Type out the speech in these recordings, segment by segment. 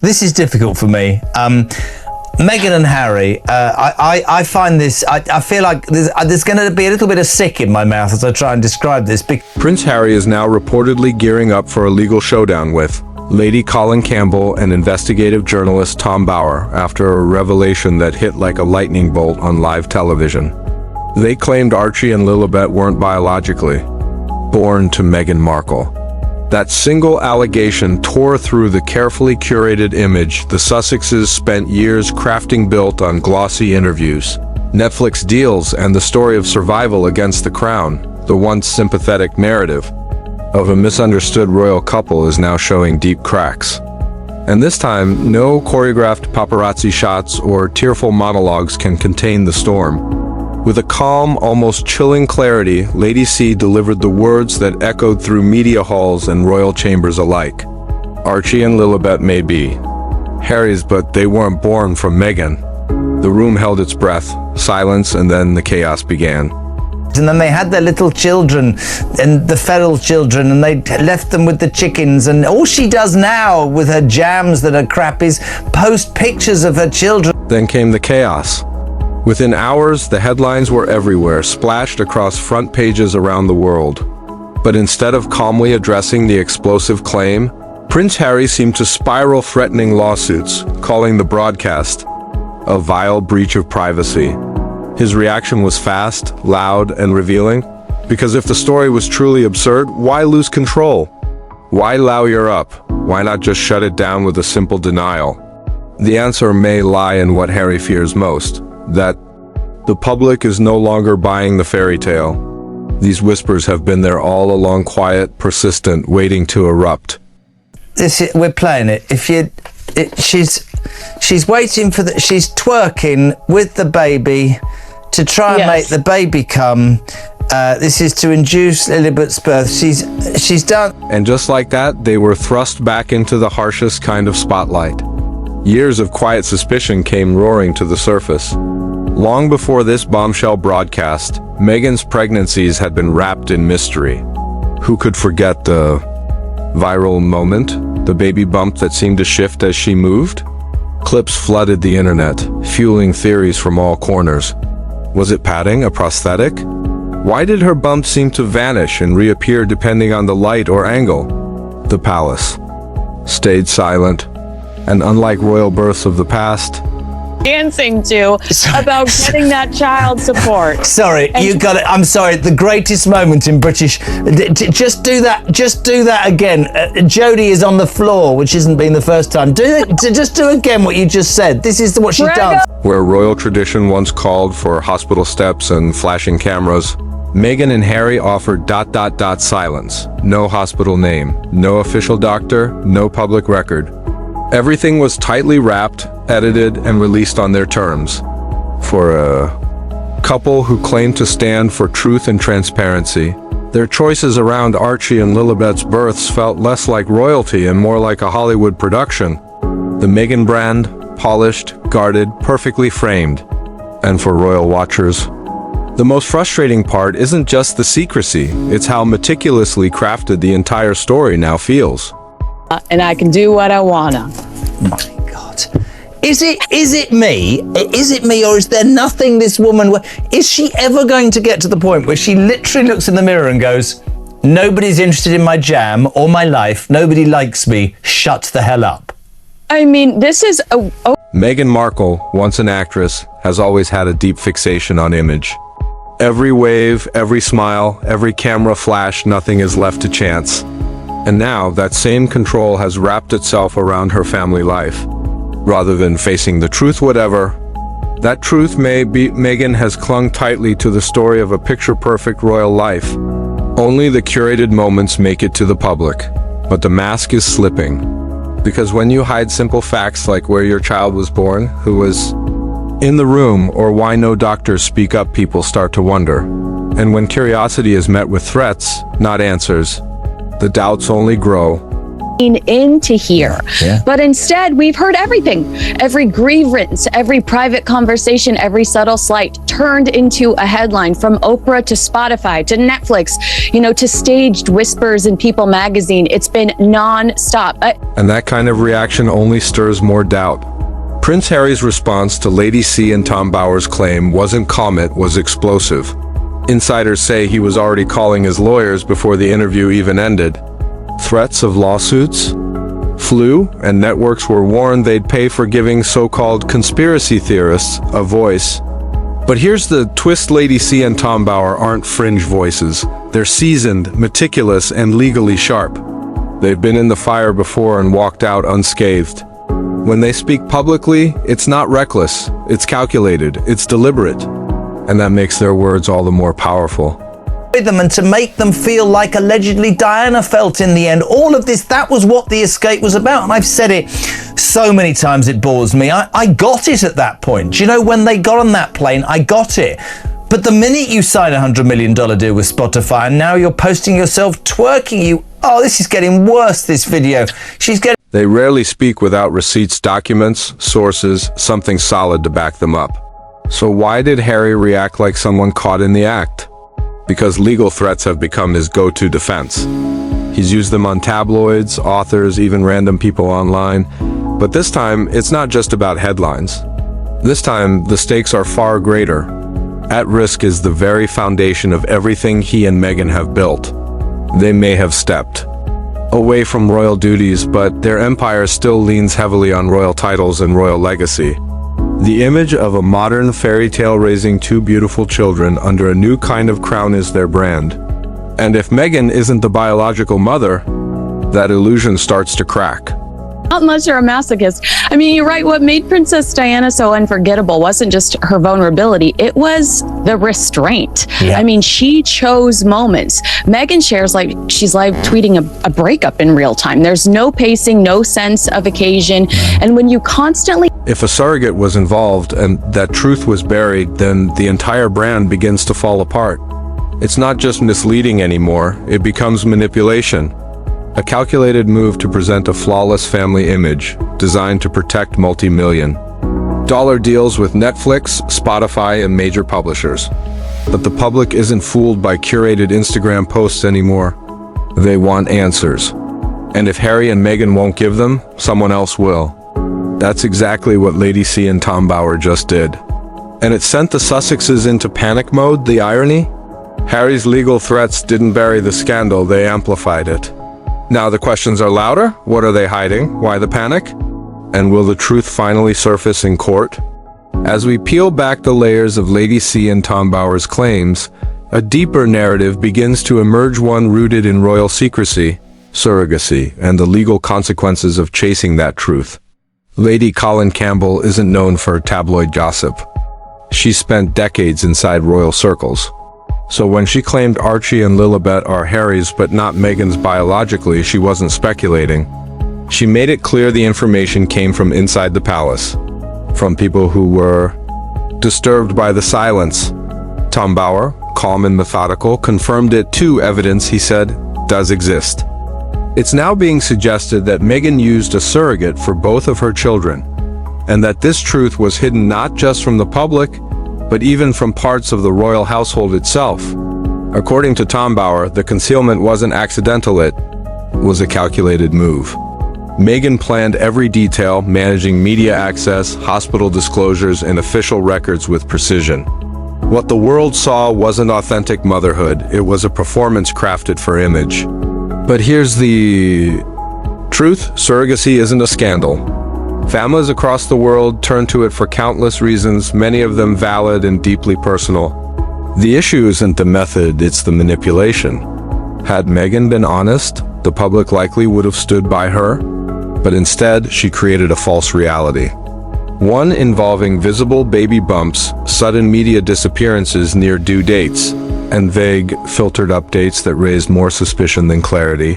This is difficult for me. Meghan and Harry, I find this, I feel like there's going to be a little bit of sick in my mouth as I try and describe this. Prince Harry is now reportedly gearing up for a legal showdown with Lady Colin Campbell and investigative journalist Tom Bower after a revelation that hit like a lightning bolt on live television. They claimed Archie and Lilibet weren't biologically born to Meghan Markle. That single allegation tore through the carefully curated image the Sussexes spent years crafting, built on glossy interviews, Netflix deals, and the story of survival against the crown. The once sympathetic narrative of a misunderstood royal couple is now showing deep cracks. And this time, no choreographed paparazzi shots or tearful monologues can contain the storm. With a calm, almost chilling clarity, Lady C delivered the words that echoed through media halls and royal chambers alike. Archie and Lilibet may be Harry's, but they weren't born from Meghan. The room held its breath, silence, and then the chaos began. And then they had their little children, and the feral children, and they left them with the chickens. And all she does now with her jams that are crap is post pictures of her children. Then came the chaos. Within hours, the headlines were everywhere, splashed across front pages around the world. But instead of calmly addressing the explosive claim, Prince Harry seemed to spiral threatening lawsuits, calling the broadcast a vile breach of privacy. His reaction was fast, loud, and revealing, because if the story was truly absurd, why lose control? Why lawyer up? Why not just shut it down with a simple denial? The answer may lie in what Harry fears most, that the public is no longer buying the fairy tale. These whispers have been there all along, quiet, persistent, waiting to erupt. We're playing it. She's waiting for she's twerking with the baby to try and make the baby come. This is to induce Lilibet's birth. She's done. And just like that, they were thrust back into the harshest kind of spotlight. Years of quiet suspicion came roaring to the surface. Long before this bombshell broadcast, Meghan's pregnancies had been wrapped in mystery. Who could forget the viral moment, the baby bump that seemed to shift as she moved? Clips flooded the internet, fueling theories from all corners. Was it padding, a prosthetic? Why did her bump seem to vanish and reappear depending on the light or angle? The palace stayed silent, and unlike royal births of the past, dancing to about getting that child support. Sorry, you got it. I'm sorry. The greatest moment in British. Just do that. Just do that again. Jodie is on the floor, which hasn't been the first time. Just do again what you just said. This is what she does. Where royal tradition once called for hospital steps and flashing cameras, Meghan and Harry offered ... silence. No hospital name, no official doctor, no public record. Everything was tightly wrapped, edited, and released on their terms. For a couple who claimed to stand for truth and transparency, their choices around Archie and Lilibet's births felt less like royalty and more like a Hollywood production. The Meghan brand, polished, guarded, perfectly framed. And for royal watchers, the most frustrating part isn't just the secrecy, it's how meticulously crafted the entire story now feels. And I can do what I wanna. My God. Is it me? Is it me, or is there nothing this woman... Is she ever going to get to the point where she literally looks in the mirror and goes, nobody's interested in my jam or my life, nobody likes me, shut the hell up? I mean, this is Meghan Markle, once an actress, has always had a deep fixation on image. Every wave, every smile, every camera flash, nothing is left to chance. And now, that same control has wrapped itself around her family life. Rather than facing the truth, whatever that truth may be, Meghan has clung tightly to the story of a picture-perfect royal life. Only the curated moments make it to the public. But the mask is slipping. Because when you hide simple facts like where your child was born, who was in the room, or why no doctors speak up, people start to wonder. And when curiosity is met with threats, not answers, the doubts only grow. in to hear. Yeah. But instead, we've heard everything. Every grievance, every private conversation, every subtle slight turned into a headline, from Oprah to Spotify to Netflix, to staged whispers in People magazine. It's been non-stop. And that kind of reaction only stirs more doubt. Prince Harry's response to Lady C and Tom Bower's claim wasn't calm, it was explosive. Insiders say he was already calling his lawyers before the interview even ended. Threats of lawsuits flew, and networks were warned they'd pay for giving so-called conspiracy theorists a voice. But here's the twist: Lady C and Tom Bower aren't fringe voices. They're seasoned, meticulous, and legally sharp. They've been in the fire before and walked out unscathed. When they speak publicly, it's not reckless, it's calculated, it's deliberate. And that makes their words all the more powerful. Them and to make them feel like allegedly Diana felt in the end. All of this, that was what the escape was about. And I've said it so many times, it bores me. I got it at that point. When they got on that plane, I got it. But the minute you sign a $100 million deal with Spotify and now you're posting yourself twerking, this is getting worse, this video. They rarely speak without receipts, documents, sources, something solid to back them up. So why did Harry react like someone caught in the act? Because legal threats have become his go-to defense. He's used them on tabloids, authors, even random people online. But this time, it's not just about headlines. This time, the stakes are far greater. At risk is the very foundation of everything he and Meghan have built. They may have stepped away from royal duties, but their empire still leans heavily on royal titles and royal legacy. The image of a modern fairy tale raising two beautiful children under a new kind of crown is their brand. And if Meghan isn't the biological mother, that illusion starts to crack. Unless you're a masochist. You're right. What made Princess Diana so unforgettable wasn't just her vulnerability, it was the restraint. Yeah. She chose moments. Meghan shares like she's live tweeting a breakup in real time. There's no pacing, no sense of occasion. And when you constantly... If a surrogate was involved and that truth was buried, then the entire brand begins to fall apart. It's not just misleading anymore, it becomes manipulation. A calculated move to present a flawless family image designed to protect multi-million-dollar deals with Netflix, Spotify, and major publishers. But the public isn't fooled by curated Instagram posts anymore. They want answers. And if Harry and Meghan won't give them, someone else will. That's exactly what Lady C and Tom Bower just did. And it sent the Sussexes into panic mode, the irony? Harry's legal threats didn't bury the scandal, they amplified it. Now the questions are louder. What are they hiding? Why the panic? And will the truth finally surface in court? As we peel back the layers of Lady C and Tom Bower's claims, a deeper narrative begins to emerge, one rooted in royal secrecy, surrogacy, and the legal consequences of chasing that truth. Lady Colin Campbell isn't known for tabloid gossip. She spent decades inside royal circles. So when she claimed Archie and Lilibet are Harry's but not Meghan's biologically, she wasn't speculating. She made it clear the information came from inside the palace, from people who were disturbed by the silence. Tom Bower, calm and methodical, confirmed it too. Evidence, he said, does exist. It's now being suggested that Meghan used a surrogate for both of her children, and that this truth was hidden not just from the public, but even from parts of the royal household itself. According to Tom Bower, the concealment wasn't accidental, it was a calculated move. Meghan planned every detail, managing media access, hospital disclosures, and official records with precision. What the world saw wasn't authentic motherhood, it was a performance crafted for image. But here's the truth: surrogacy isn't a scandal. Families across the world turn to it for countless reasons, many of them valid and deeply personal. The issue isn't the method, it's the manipulation. Had Meghan been honest, the public likely would have stood by her, but instead she created a false reality. One involving visible baby bumps, sudden media disappearances near due dates, and vague, filtered updates that raised more suspicion than clarity.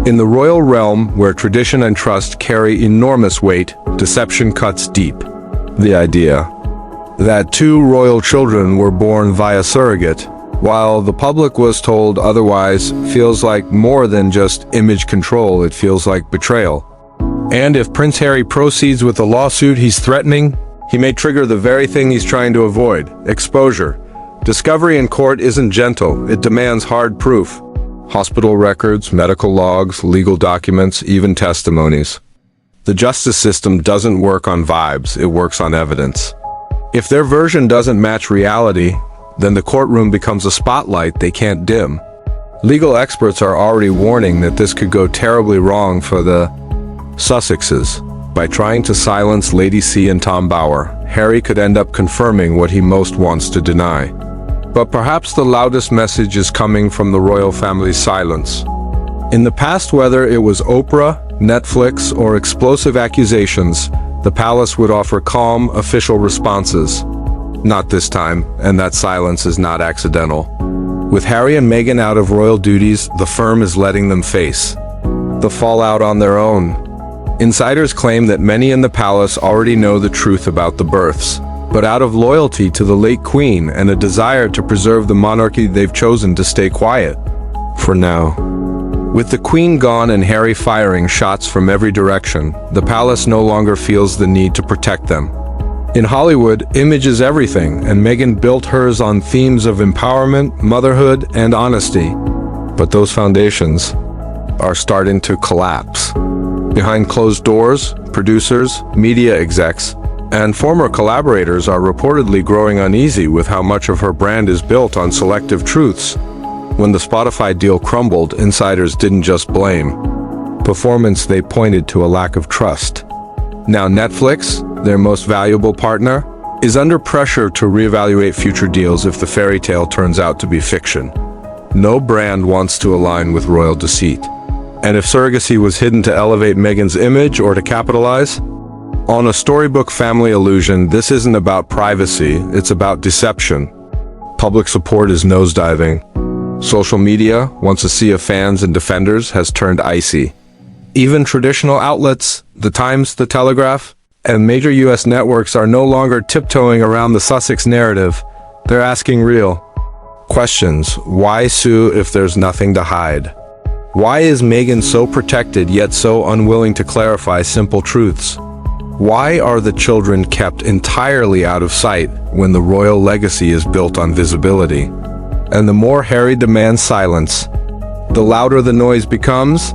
In the royal realm, where tradition and trust carry enormous weight, deception cuts deep. The idea that two royal children were born via surrogate, while the public was told otherwise, feels like more than just image control, it feels like betrayal. And if Prince Harry proceeds with a lawsuit, he's threatening He may trigger the very thing he's trying to avoid: exposure. Discovery in court isn't gentle, it demands hard proof. Hospital records, medical logs, legal documents, even testimonies. The justice system doesn't work on vibes, it works on evidence. If their version doesn't match reality, then the courtroom becomes a spotlight they can't dim. Legal experts are already warning that this could go terribly wrong for the Sussexes. By trying to silence Lady C and Tom Bower, Harry could end up confirming what he most wants to deny. But perhaps the loudest message is coming from the royal family's silence. In the past, whether it was Oprah, Netflix, or explosive accusations, the palace would offer calm, official responses. Not this time, and that silence is not accidental. With Harry and Meghan out of royal duties, the firm is letting them face the fallout on their own. Insiders claim that many in the palace already know the truth about the births, but out of loyalty to the late Queen and a desire to preserve the monarchy, they've chosen to stay quiet. For now. With the Queen gone and Harry firing shots from every direction, the palace no longer feels the need to protect them. In Hollywood, image is everything, and Meghan built hers on themes of empowerment, motherhood, and honesty. But those foundations are starting to collapse. Behind closed doors, producers, media execs, and former collaborators are reportedly growing uneasy with how much of her brand is built on selective truths. When the Spotify deal crumbled, insiders didn't just blame performance, they pointed to a lack of trust. Now Netflix, their most valuable partner, is under pressure to reevaluate future deals if the fairy tale turns out to be fiction. No brand wants to align with royal deceit. And if surrogacy was hidden to elevate Meghan's image or to capitalize on a storybook family illusion, this isn't about privacy, it's about deception. Public support is nosediving. Social media, once a sea of fans and defenders, has turned icy. Even traditional outlets, The Times, The Telegraph, and major US networks are no longer tiptoeing around the Sussex narrative. They're asking real questions. Why sue if there's nothing to hide? Why is Meghan so protected yet so unwilling to clarify simple truths? Why are the children kept entirely out of sight when the royal legacy is built on visibility? And the more Harry demands silence, the louder the noise becomes.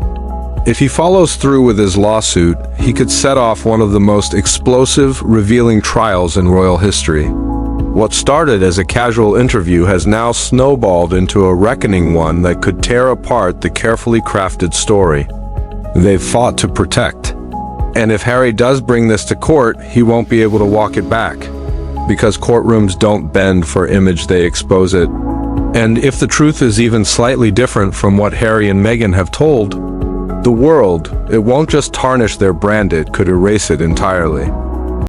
If he follows through with his lawsuit, he could set off one of the most explosive, revealing trials in royal history. What started as a casual interview has now snowballed into a reckoning, one that could tear apart the carefully crafted story they've fought to protect. And if Harry does bring this to court, he won't be able to walk it back, because courtrooms don't bend for image, they expose it. And if the truth is even slightly different from what Harry and Meghan have told the world, it won't just tarnish their brand, it could erase it entirely.